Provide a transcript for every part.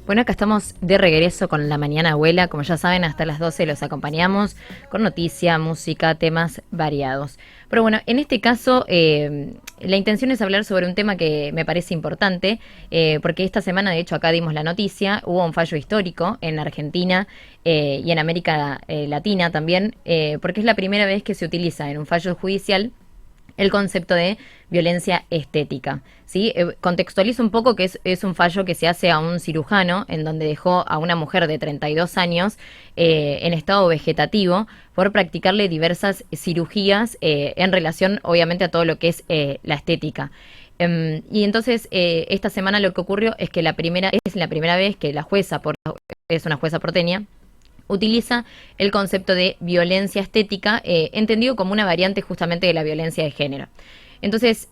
Bueno, acá estamos de regreso con La Mañana Abuela. Como ya saben, hasta las 12 los acompañamos con noticia, música, temas variados. Pero bueno, en este caso, la intención es hablar sobre un tema que me parece importante, porque esta semana, de hecho, acá dimos la noticia, hubo un fallo histórico en Argentina y en América Latina también, porque es la primera vez que se utiliza en un fallo judicial el concepto de violencia estética. ¿Sí? Contextualizo un poco que es un fallo que se hace a un cirujano en donde dejó a una mujer de 32 años en estado vegetativo por practicarle diversas cirugías en relación obviamente a todo lo que es la estética. Y entonces esta semana lo que ocurrió es que es la primera vez que la jueza, es una jueza porteña, utiliza el concepto de violencia estética, entendido como una variante justamente de la violencia de género. Entonces,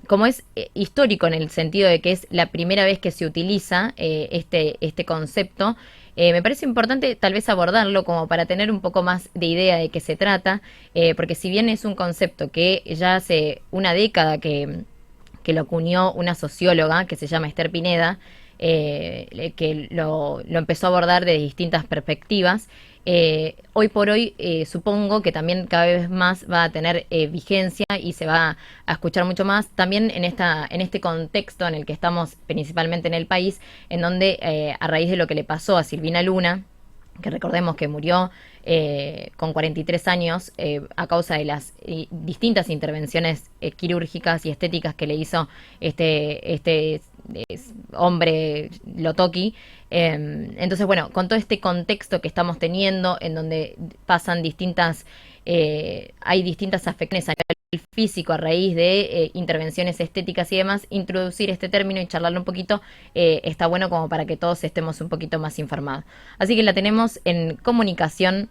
como es histórico en el sentido de que es la primera vez que se utiliza este concepto, me parece importante tal vez abordarlo como para tener un poco más de idea de qué se trata, porque si bien es un concepto que ya hace una década que lo acuñó una socióloga que se llama Esther Pineda, que lo empezó a abordar de distintas perspectivas. Hoy por hoy supongo que también cada vez más va a tener vigencia y se va a escuchar mucho más también en este contexto en el que estamos principalmente en el país, en donde a raíz de lo que le pasó a Silvina Luna, que recordemos que murió con 43 años a causa de las distintas intervenciones quirúrgicas y estéticas que le hizo este hombre Lotoki. Entonces, bueno, con todo este contexto que estamos teniendo, en donde pasan hay distintas afecciones a nivel físico a raíz de intervenciones estéticas y demás, introducir este término y charlarlo un poquito está bueno como para que todos estemos un poquito más informados. Así que la tenemos en comunicación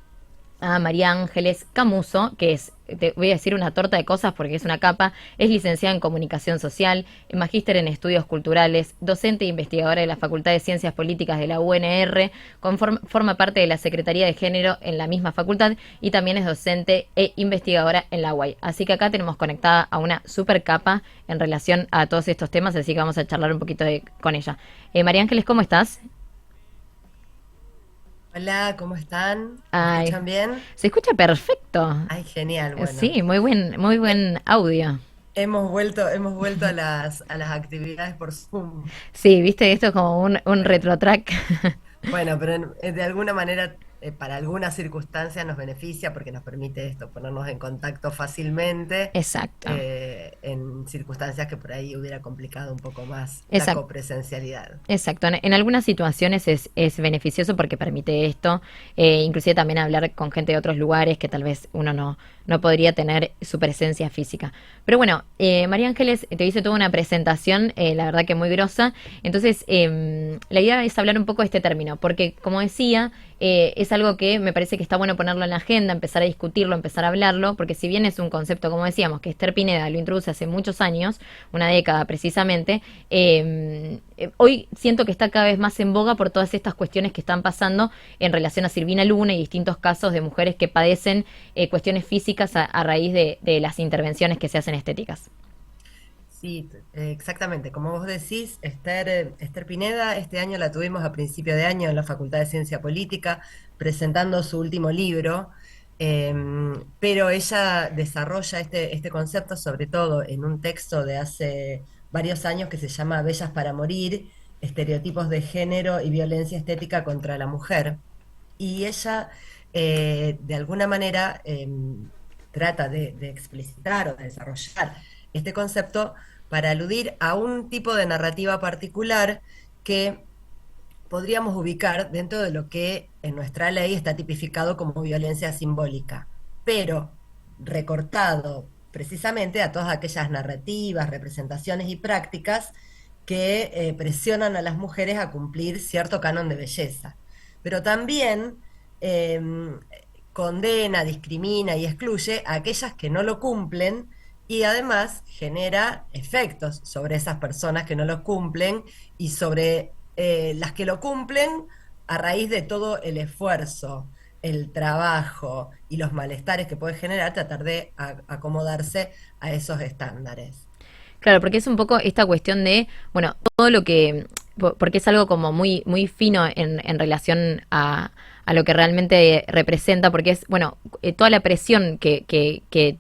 a María Ángeles Camuso, que es, te voy a decir una torta de cosas porque es una capa, es licenciada en Comunicación Social, magíster en Estudios Culturales, docente e investigadora de la Facultad de Ciencias Políticas de la UNR, forma parte de la Secretaría de Género en la misma facultad y también es docente e investigadora en la UAI. Así que acá tenemos conectada a una super capa en relación a todos estos temas, así que vamos a charlar un poquito con ella. María Ángeles, ¿cómo estás? Hola, ¿cómo están? ¿Me Ay, escuchan bien? se escucha perfecto. Ay, genial, bueno. Sí, muy Eh, buen audio. hemos vuelto a las actividades por Zoom. Sí, viste, esto es como un Bueno, retro track. bueno, pero de alguna manera, para algunas circunstancias nos beneficia porque nos permite esto, ponernos en contacto fácilmente, Exacto. en circunstancias que por ahí hubiera complicado un poco más la Exacto. copresencialidad. Exacto, en algunas situaciones es beneficioso porque permite esto, inclusive también hablar con gente de otros lugares que tal vez uno no podría tener su presencia física. Pero bueno, María Ángeles te hice toda una presentación, la verdad que muy grosa, entonces la idea es hablar un poco de este término, porque como decía, es algo que me parece que está bueno ponerlo en la agenda, empezar a discutirlo, empezar a hablarlo, porque si bien es un concepto, como decíamos, que Esther Pineda lo introduce hace muchos años, una década precisamente, hoy siento que está cada vez más en boga por todas estas cuestiones que están pasando en relación a Silvina Luna y distintos casos de mujeres que padecen cuestiones físicas a raíz de las intervenciones que se hacen estéticas. Sí, exactamente. Como vos decís, Esther Pineda, este año la tuvimos a principio de año en la Facultad de Ciencia Política, presentando su último libro, pero ella desarrolla este concepto sobre todo en un texto de hace varios años que se llama Bellas para Morir, estereotipos de género y violencia estética contra la mujer. Y ella, de alguna manera, trata de explicitar o de desarrollar este concepto para aludir a un tipo de narrativa particular que podríamos ubicar dentro de lo que en nuestra ley está tipificado como violencia simbólica, pero recortado precisamente a todas aquellas narrativas, representaciones y prácticas que presionan a las mujeres a cumplir cierto canon de belleza. Pero también eh, condena, discrimina y excluye a aquellas que no lo cumplen y además genera efectos sobre esas personas que no lo cumplen y sobre las que lo cumplen a raíz de todo el esfuerzo, el trabajo y los malestares que puede generar tratar de acomodarse a esos estándares. Claro, porque es un poco esta cuestión de, bueno, todo lo que porque es algo como muy, muy fino en relación a lo que realmente representa, porque es, bueno, toda la presión que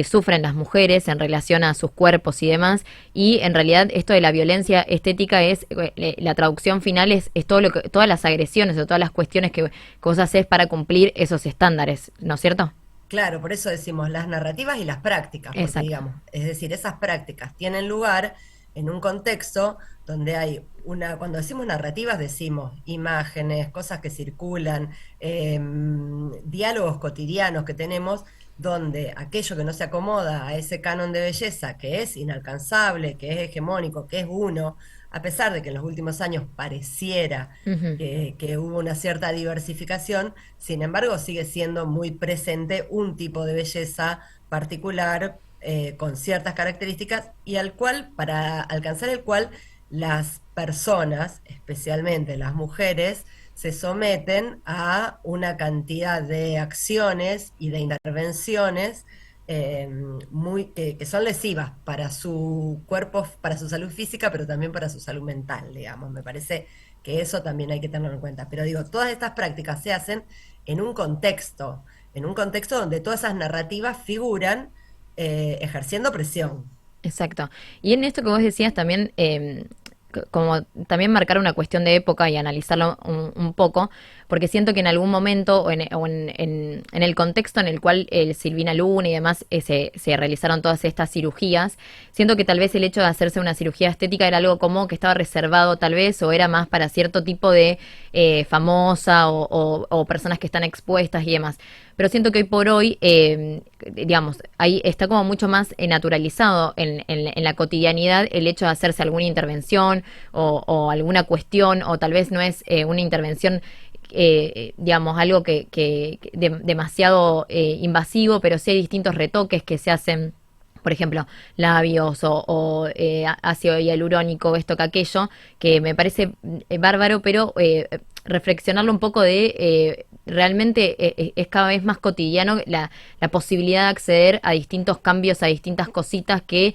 sufren las mujeres en relación a sus cuerpos y demás, y en realidad esto de la violencia estética es, la traducción final es todo lo que, todas las agresiones o todas las cuestiones que vos haces para cumplir esos estándares, ¿no es cierto? Claro, por eso decimos las narrativas y las prácticas, porque Exacto. digamos, es decir, esas prácticas tienen lugar en un contexto donde hay una, cuando decimos narrativas decimos imágenes, cosas que circulan, diálogos cotidianos que tenemos, donde aquello que no se acomoda a ese canon de belleza, que es inalcanzable, que es hegemónico, que es uno, a pesar de que en los últimos años pareciera Ujú. que hubo una cierta diversificación, sin embargo sigue siendo muy presente un tipo de belleza particular, con ciertas características y al cual, para alcanzar el cual, las personas, especialmente las mujeres, se someten a una cantidad de acciones y de intervenciones, que son lesivas para su cuerpo, para su salud física, pero también para su salud mental, digamos. Me parece que eso también hay que tenerlo en cuenta. Pero digo, todas estas prácticas se hacen en un contexto donde todas esas narrativas figuran, ejerciendo presión. Exacto. Y en esto que vos decías también, como también marcar una cuestión de época y analizarlo un poco, porque siento que en algún momento en el contexto en el cual Silvina Luna y demás se realizaron todas estas cirugías, siento que tal vez el hecho de hacerse una cirugía estética era algo como que estaba reservado tal vez o era más para cierto tipo de famosa o personas que están expuestas y demás. Pero siento que hoy por hoy, digamos, ahí está como mucho más naturalizado en la cotidianidad el hecho de hacerse alguna intervención o alguna cuestión, o tal vez no es una intervención, digamos, algo demasiado invasivo, pero sí hay distintos retoques que se hacen, por ejemplo, labios o ácido hialurónico, esto que aquello, que me parece bárbaro, pero reflexionarlo un poco de realmente es cada vez más cotidiano la posibilidad de acceder a distintos cambios, a distintas cositas que,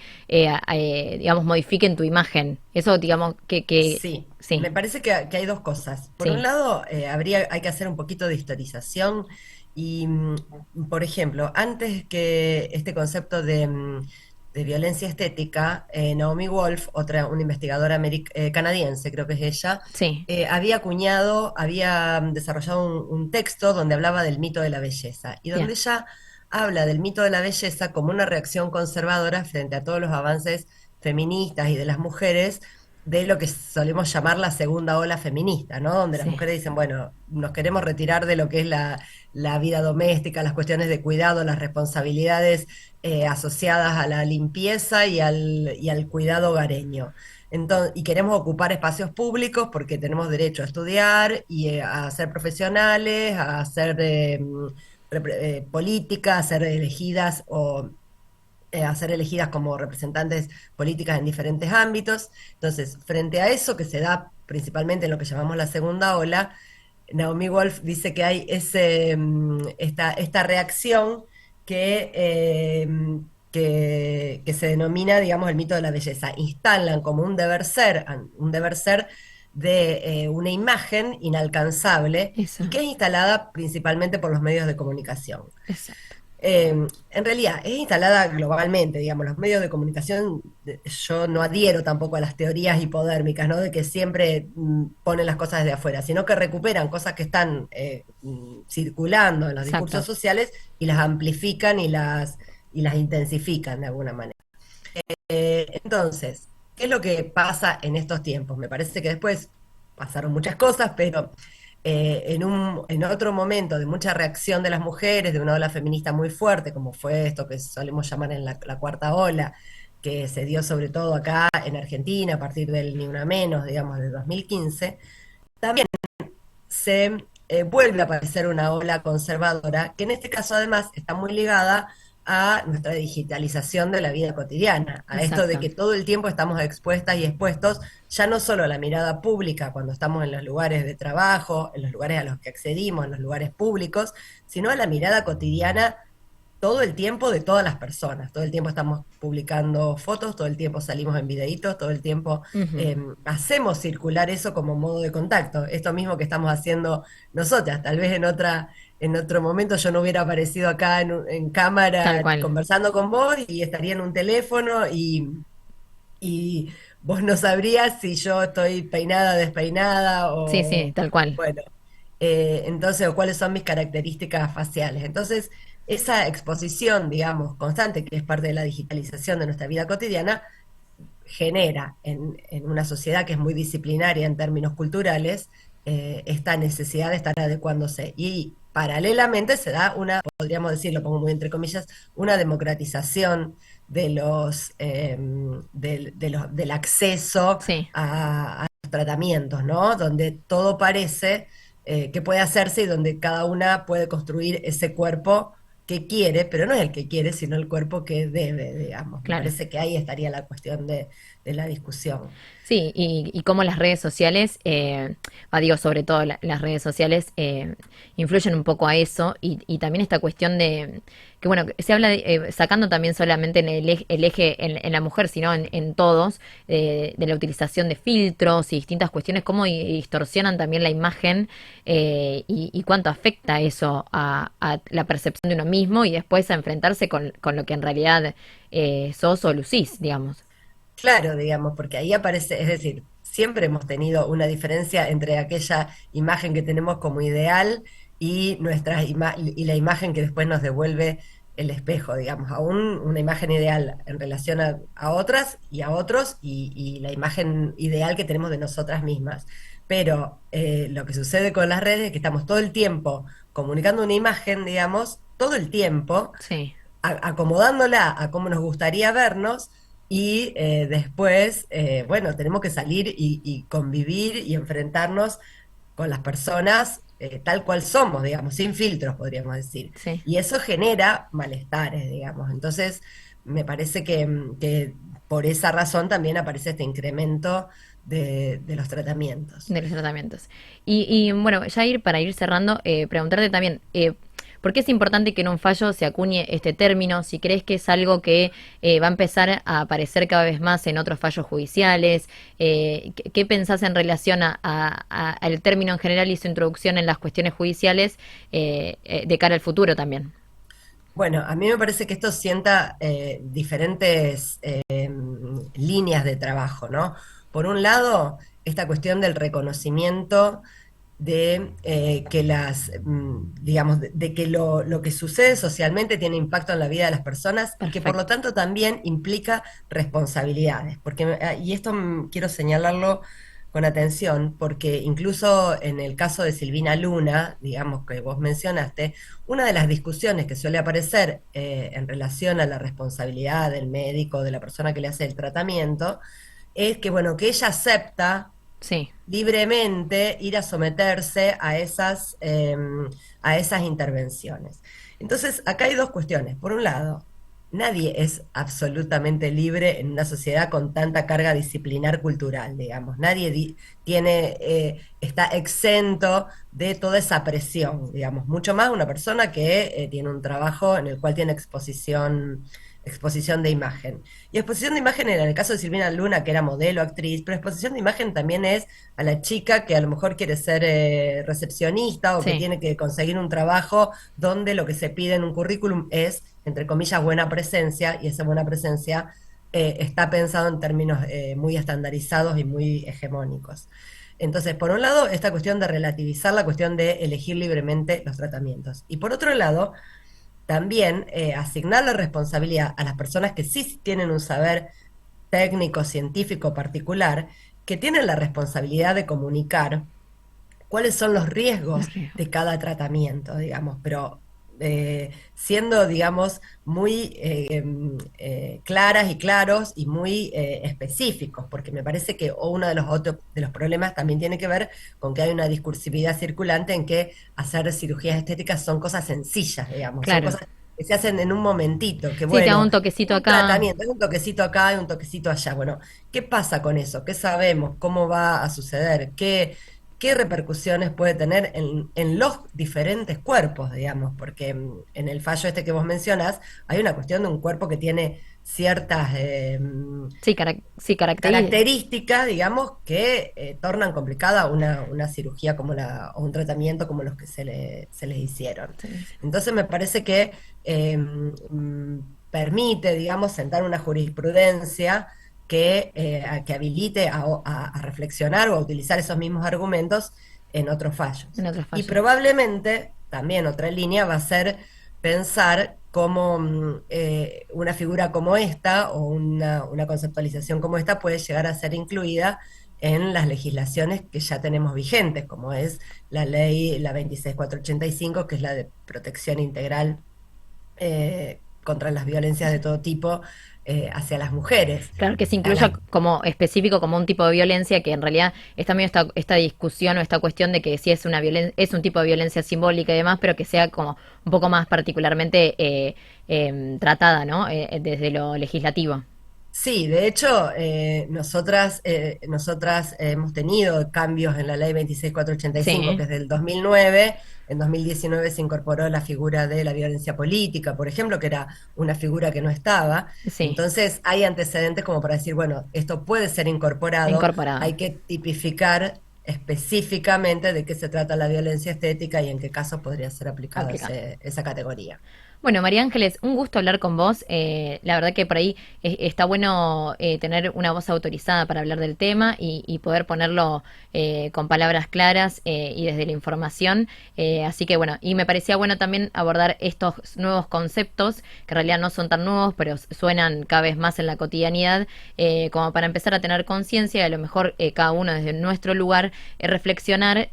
digamos, modifiquen tu imagen. Eso, digamos, que Sí, sí, me parece que hay dos cosas. Por un sí, lado, hay que hacer un poquito de historización y, por ejemplo, antes que este concepto de violencia estética, Naomi Wolf, una investigadora canadiense, creo que es ella, sí, había desarrollado un texto donde hablaba del mito de la belleza y bien, donde ella habla del mito de la belleza como una reacción conservadora frente a todos los avances feministas y de las mujeres, de lo que solemos llamar la segunda ola feminista, ¿no? Donde las sí, mujeres dicen, bueno, nos queremos retirar de lo que es la vida doméstica, las cuestiones de cuidado, las responsabilidades, asociadas a la limpieza y al cuidado hogareño. Entonces, y queremos ocupar espacios públicos porque tenemos derecho a estudiar y, a ser profesionales, a hacer, política, a ser elegidas o, a ser elegidas como representantes políticas en diferentes ámbitos. Entonces, frente a eso que se da principalmente en lo que llamamos la segunda ola, Naomi Wolf dice que hay esta reacción que, que se denomina, digamos, el mito de la belleza. Instalan como un deber ser de, una imagen inalcanzable y eso, que es instalada principalmente por los medios de comunicación. exacto, En realidad, es instalada globalmente, digamos, los medios de comunicación. Yo no adhiero tampoco a las teorías hipodérmicas, ¿no? De que siempre, ponen las cosas desde afuera, sino que recuperan cosas que están, circulando en los discursos exacto. sociales y las amplifican y las intensifican de alguna manera. Entonces, ¿qué es lo que pasa en estos tiempos? Me parece que después pasaron muchas cosas, pero, en otro momento de mucha reacción de las mujeres, de una ola feminista muy fuerte, como fue esto que solemos llamar en la cuarta ola, que se dio sobre todo acá en Argentina a partir del Ni Una Menos, digamos, de 2015, también se, vuelve a aparecer una ola conservadora, que en este caso además está muy ligada a nuestra digitalización de la vida cotidiana, a esto de Exacto. que todo el tiempo estamos expuestas y expuestos ya no solo a la mirada pública cuando estamos en los lugares de trabajo, en los lugares a los que accedimos, en los lugares públicos, sino a la mirada cotidiana todo el tiempo de todas las personas. Todo el tiempo estamos publicando fotos, todo el tiempo salimos en videitos, todo el tiempo Ujú. hacemos circular eso como modo de contacto. Esto mismo que estamos haciendo nosotras, tal vez en otro momento yo no hubiera aparecido acá en Tal cámara cual. conversando con vos y estaría en un teléfono y vos no sabrías si yo estoy peinada, despeinada Sí, sí, o, tal cual. bueno, entonces, o cuáles son mis características faciales. Entonces, esa exposición, digamos, constante, que es parte de la digitalización de nuestra vida cotidiana, genera en una sociedad que es muy disciplinaria en términos culturales, esta necesidad de estar adecuándose. Y paralelamente se da una, podríamos decir, lo pongo muy entre comillas, una democratización de del acceso Sí. a los tratamientos, ¿no? Donde todo parece que puede hacerse y donde cada una puede construir ese cuerpo que quiere, pero no es el que quiere, sino el cuerpo que debe, digamos. Me Claro. parece que ahí estaría la cuestión de la discusión. Sí, y cómo las redes sociales, digo, sobre todo las redes sociales, influyen un poco a eso y también esta cuestión de, que bueno, se habla sacando también solamente en el eje en la mujer, sino en todos, de la utilización de filtros y distintas cuestiones, cómo distorsionan también la imagen y cuánto afecta eso a la percepción de uno mismo y después a enfrentarse con lo que en realidad sos o lucís, digamos. Claro, digamos, porque ahí aparece, es decir, siempre hemos tenido una diferencia entre aquella imagen que tenemos como ideal y y la imagen que después nos devuelve el espejo, digamos, aún una imagen ideal en relación a otras y a otros y la imagen ideal que tenemos de nosotras mismas. Pero lo que sucede con las redes es que estamos todo el tiempo comunicando una imagen, digamos, todo el tiempo Sí. acomodándola a cómo nos gustaría vernos y después, bueno, tenemos que salir y convivir y enfrentarnos con las personas tal cual somos, digamos, sin filtros, podríamos decir. Sí. Y eso genera malestares, digamos. Entonces, me parece que por esa razón también aparece este incremento de los tratamientos. De los tratamientos. Bueno, ya para ir cerrando, preguntarte también, ¿por qué es importante que en un fallo se acuñe este término? Si crees que es algo que va a empezar a aparecer cada vez más en otros fallos judiciales, ¿qué pensás en relación al término en general y su introducción en las cuestiones judiciales de cara al futuro también? Bueno, a mí me parece que esto sienta diferentes líneas de trabajo, ¿no? Por un lado, esta cuestión del reconocimiento de que digamos, de que lo que sucede socialmente tiene impacto en la vida de las personas y que por lo Perfecto. tanto también implica responsabilidades. Y esto quiero señalarlo con atención, porque incluso en el caso de Silvina Luna, digamos que vos mencionaste, una de las discusiones que suele aparecer en relación a la responsabilidad del médico, de la persona que le hace el tratamiento, es que, bueno, que ella acepta Sí. libremente ir a someterse a esas intervenciones. Entonces, acá hay dos cuestiones. Por un lado, nadie es absolutamente libre en una sociedad con tanta carga disciplinar cultural, digamos. Nadie está exento de toda esa presión, digamos. Mucho más una persona que tiene un trabajo en el cual tiene exposición de imagen. Y exposición de imagen era en el caso de Silvina Luna, que era modelo, actriz, pero exposición de imagen también es a la chica que a lo mejor quiere ser recepcionista o que Sí. tiene que conseguir un trabajo donde lo que se pide en un currículum es, entre comillas, buena presencia, y esa buena presencia está pensado en términos muy estandarizados y muy hegemónicos. Entonces, por un lado, esta cuestión de relativizar la cuestión de elegir libremente los tratamientos. Y por otro lado, también asignar la responsabilidad a las personas que sí tienen un saber técnico, científico particular, que tienen la responsabilidad de comunicar cuáles son los riesgos Los riesgos. de cada tratamiento, digamos, pero siendo, digamos, muy claras y claros y muy específicos, porque me parece que uno de los otros de los problemas también tiene que ver con que hay una discursividad circulante en que hacer cirugías estéticas son cosas sencillas, digamos, son Claro. cosas que se hacen en un momentito, que Sí, te hago bueno, un toquecito un acá. tratamiento, es un toquecito acá y un toquecito allá. Bueno, ¿qué pasa con eso? ¿Qué sabemos? ¿Cómo va a suceder? qué repercusiones puede tener en los diferentes cuerpos, digamos, porque en el fallo este que vos mencionás hay una cuestión de un cuerpo que tiene ciertas Sí, sí, características. características, digamos, que tornan complicada una cirugía como o un tratamiento como los que se les hicieron. Entonces me parece que permite, digamos, sentar una jurisprudencia que habilite a reflexionar o a utilizar esos mismos argumentos en otros fallos. En otros Y fallos. probablemente también otra línea va a ser pensar cómo una figura como esta o una conceptualización como esta puede llegar a ser incluida en las legislaciones que ya tenemos vigentes, como es la ley, la 26485, que es la de protección integral contra las violencias de todo tipo hacia las mujeres. Claro, que se A incluya las como específico como un tipo de violencia, que en realidad está medio esta discusión o esta cuestión de que sí es una es un tipo de violencia simbólica y demás, pero que sea como un poco más particularmente tratada, ¿no? Desde lo legislativo. Sí, de hecho, nosotras hemos tenido cambios en la ley 26485, que Sí, es del 2009. En 2019 se incorporó la figura de la violencia política, por ejemplo, que era una figura que no estaba. sí, Entonces, hay antecedentes como para decir, bueno, esto puede ser incorporado, incorporado. hay que tipificar específicamente de qué se trata la violencia estética y en qué casos podría ser aplicada Aplicado. esa categoría. Bueno, María Ángeles, un gusto hablar con vos. La verdad que por ahí está bueno tener una voz autorizada para hablar del tema y poder ponerlo con palabras claras y desde la información. Así que bueno, y me parecía bueno también abordar estos nuevos conceptos, que en realidad no son tan nuevos, pero suenan cada vez más en la cotidianidad, como para empezar a tener conciencia y a lo mejor cada uno desde nuestro lugar reflexionar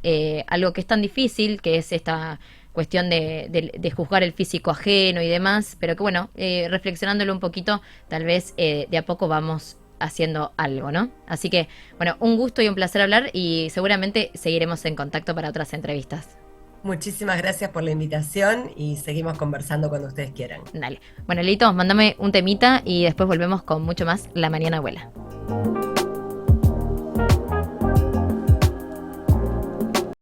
algo que es tan difícil, que es esta cuestión de juzgar el físico ajeno y demás, pero que bueno, reflexionándolo un poquito, tal vez de a poco vamos haciendo algo, ¿no? Así que, bueno, un gusto y un placer hablar y seguramente seguiremos en contacto para otras entrevistas. Muchísimas gracias por la invitación y seguimos conversando cuando ustedes quieran. Dale. Bueno, Lito, mándame un temita y después volvemos con mucho más La Mañana Abuela.